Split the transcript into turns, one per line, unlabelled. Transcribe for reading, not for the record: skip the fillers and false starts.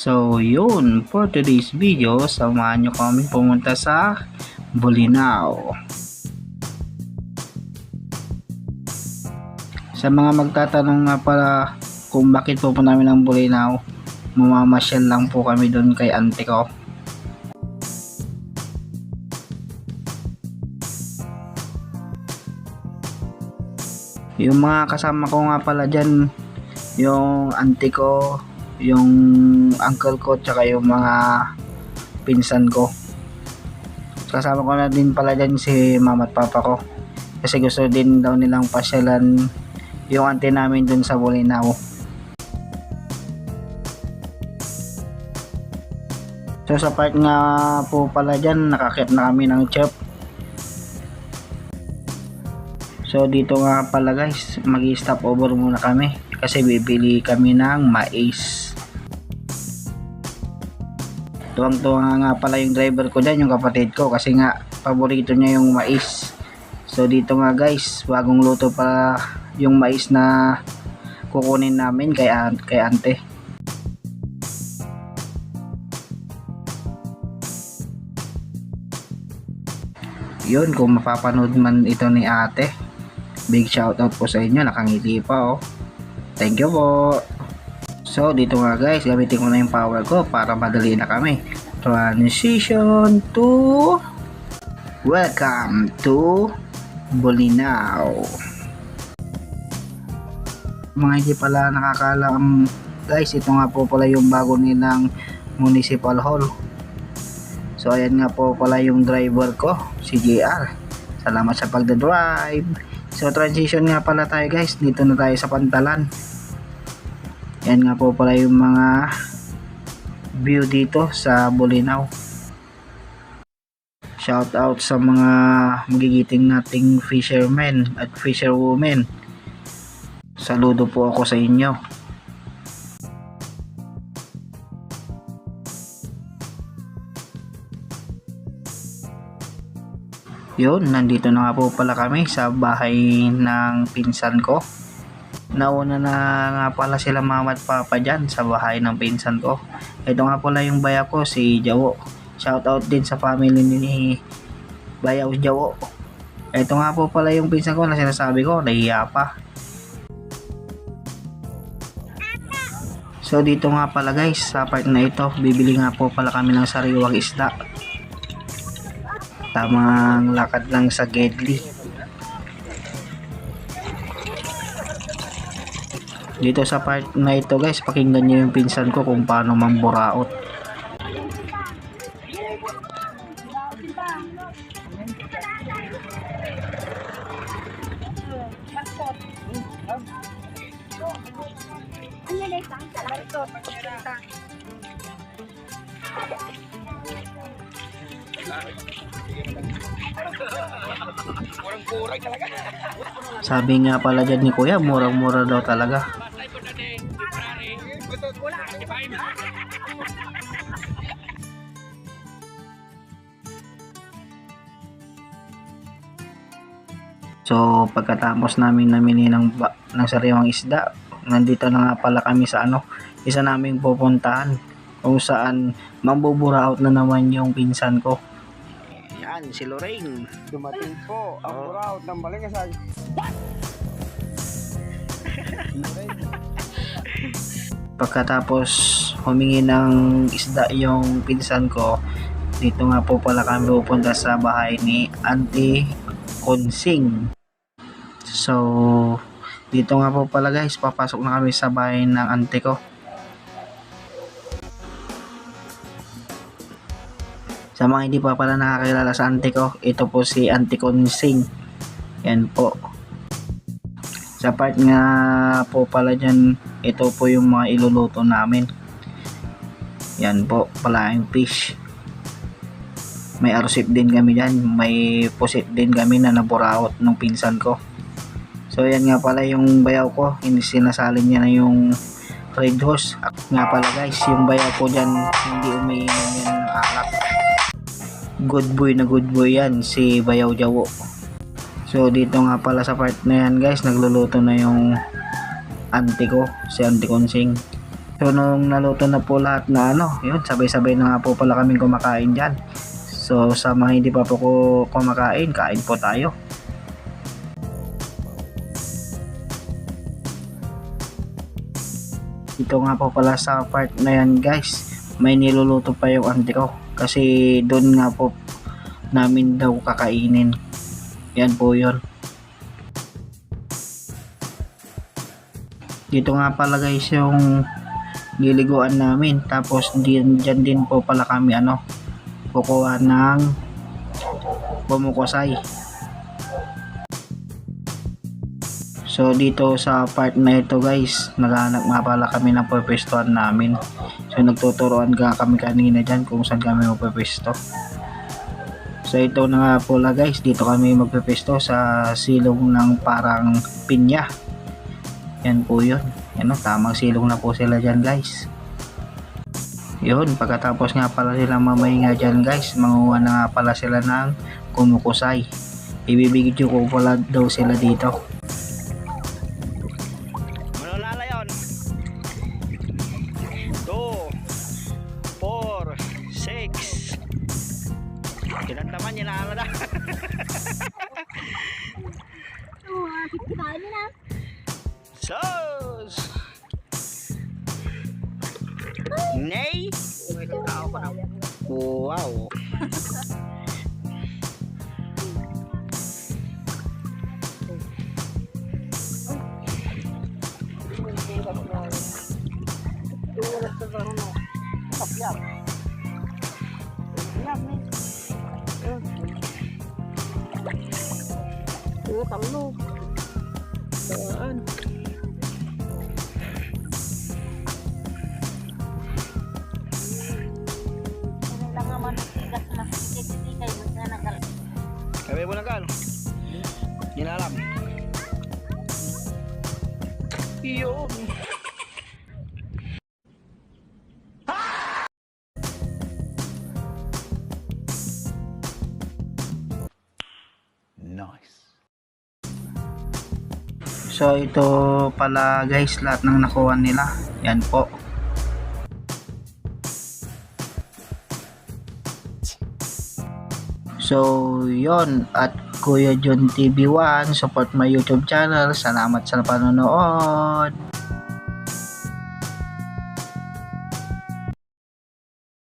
So yun, for today's video, samahan nyo kami pumunta sa Bolinao. Sa mga magtatanong nga pala kung bakit po namin ang Bolinao, mamamasyal lang po kami doon kay auntie ko. Yung mga kasama ko nga pala dyan, yung auntie ko, yung uncle ko, tsaka yung mga pinsan ko. Kasama ko na din pala dyan si mama at papa ko, kasi gusto din daw nilang pasyalan yung auntie namin dun sa Bolinao. So sa part nga po pala dyan, nakakit na kami ng chef. So dito nga pala guys, mag-stop over muna kami kasi bibili kami ng mais. Tuwang-tuwa nga pala yung driver ko dyan, yung kapatid ko, kasi nga paborito niya yung mais. So dito nga guys, bagong luto pa yung mais na kukunin namin kay ante. Yun, kung mapapanood man ito ni ate, big shoutout po sa inyo, nakangiti pa oh. Thank you po. So dito nga guys, gamitin ko na yung power ko para madali na kami. Transition to welcome to Bolinao. Mga hindi pala nakakaalam guys, ito nga po pala yung bago nilang municipal hall. So ayan nga po pala yung driver ko, si JR. Salamat sa pagdadrive. So transition nga pala tayo guys, dito na tayo sa Pantalan. Yan nga po pala yung mga view dito sa Bolinao. Shout out sa mga magigiting nating fishermen at fisherwomen. Saludo po ako sa inyo. Yun, nandito na nga po pala kami sa bahay ng pinsan ko. Nauna na nga pala sila mama at papa dyan sa bahay ng pinsan ko. Ito nga pala yung baya ko, si Jawo. Shout out din sa family ni Bayaw Jawo. Ito nga po pala yung pinsan ko na sinasabi ko, nahiya pa. So dito nga pala guys, sa part na ito, bibili nga po pala kami ng sariwang isda. Tamang lakad lang sa Gedli. Dito sa part na ito guys, pakinggan nyo yung pinsan ko kung paano mamburaot. Sabi nga pala dyan ni kuya, murang-mura daw talaga. So pagkatapos namin namili ng sariwang isda, nandito na nga pala kami sa isa naming pupuntahan kung saan mambuburaot na naman yung pinsan ko. Yan, si Lorraine.
Dumating po ang buraot ng Balingasan.
Pagkatapos humingi ng isda yung pinsan ko, dito nga po pala kami pupunta sa bahay ni Auntie Consing. So dito nga po pala guys, papasok na kami sa bahay ng auntie ko. Sa mga hindi pa pala nakakilala sa auntie ko, ito po si Auntie Consing. Yan po. Sa part nga po pala dyan, ito po yung mga iluluto namin. Yan po, palaing fish. May arsip din kami dyan, may pusit din kami na naburaot ng pinsan ko. So yan nga pala yung bayaw ko, hindi sinasalin niya na yung red horse. Nga pala guys, yung bayaw ko dyan, hindi umiinom yan ng alak. Good boy na good boy yan, si Bayaw Jawo. So dito nga pala sa part na yan guys, nagluluto na yung auntie ko, si Auntie Consing. So nung naluto na po lahat na yun, sabay-sabay na nga po pala kaming kumakain dyan. So sa mga hindi pa po kumakain, kain po tayo. Ito nga po pala sa part na yan guys, may niluluto pa yung auntie ko. Kasi doon nga po namin daw kakainin. Yan po yun. Dito nga pala guys yung liliguan namin. Tapos dyan din po pala kami kukuha ng bumukusay. So dito sa part na ito guys, naghahanap nga pala kami ng pwestuhan namin. So nagtuturoan ka kami kanina dyan kung saan kami magpwesto. So ito na nga pala guys, dito kami magpwesto sa silong ng parang pinya. Yan po yun. Tamang silong na po sila dyan guys. Yun, pagkatapos nga pala sila mamahinga dyan guys, manguha na nga pala sila ng kumukusay. Ibibigay ko pala daw sila dito.
Manolala yun. 2, 4, 6. Kinantaman niya na ano na. Sos! Nay! Wow! Talo. Saan? Sabi mo lang kan? Hindi na alam. Yun.
So ito pala guys, lahat ng nakuha nila. Yan po. So yon, at Kuya John TV1, support my YouTube channel. Salamat sa panonood.